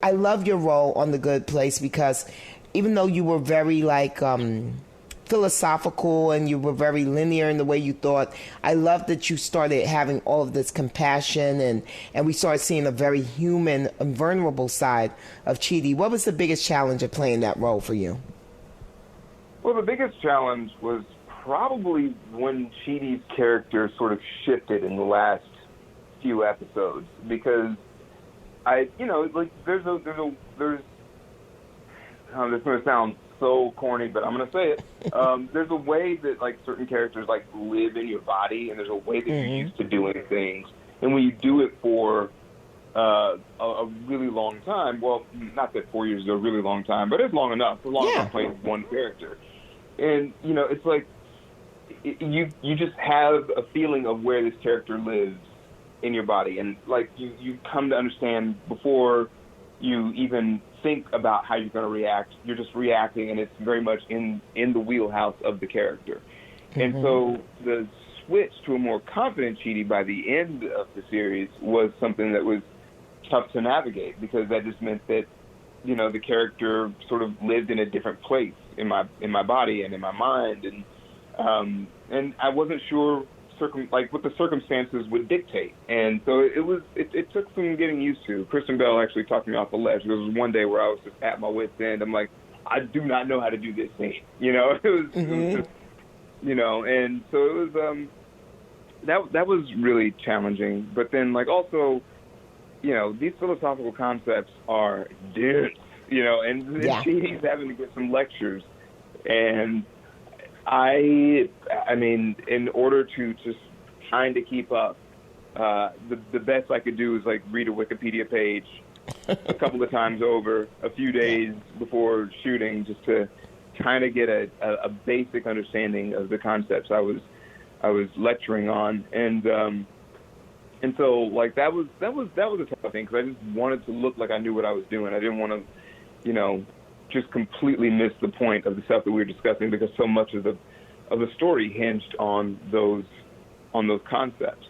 I love your role on The Good Place because even though you were very philosophical and you were very linear in the way you thought, I love that you started having all of this compassion and we started seeing a very human and vulnerable side of Chidi. What was the biggest challenge of playing that role for you? Well, the biggest challenge was probably when Chidi's character sort of shifted in the last few episodes because there's this going to sound so corny, but I'm going to say it. There's a way that like certain characters like live in your body, and there's a way that you're used to doing things, and when you do it for a really long time, well, not that 4 years is a really long time, but it's long enough. For long enough to play one character, and it's like you just have a feeling of where this character lives in your body, and like you come to understand before you even think about how you're going to react. You're just reacting, and it's very much in the wheelhouse of the character. And so the switch to a more confident Chidi by the end of the series was something that was tough to navigate because that just meant that the character sort of lived in a different place in my body and in my mind, and I wasn't sure what the circumstances would dictate. And so it took some getting used to. Kristin Bell actually talked me off the ledge. There was one day where I was just at my wit's end. I'm like, I do not know how to do this thing. It was just, and so it was, that was really challenging. But then also, these philosophical concepts are dense, and she's having to get some lectures. And I mean, in order to just trying to keep up, the best I could do is read a Wikipedia page a couple of times over a few days before shooting, just to kind of get a basic understanding of the concepts I was lecturing on, and so that was a tough thing because I just wanted to look like I knew what I was doing. I didn't want to, just completely miss the point of the stuff that we were discussing because so much of the story hinged on those concepts.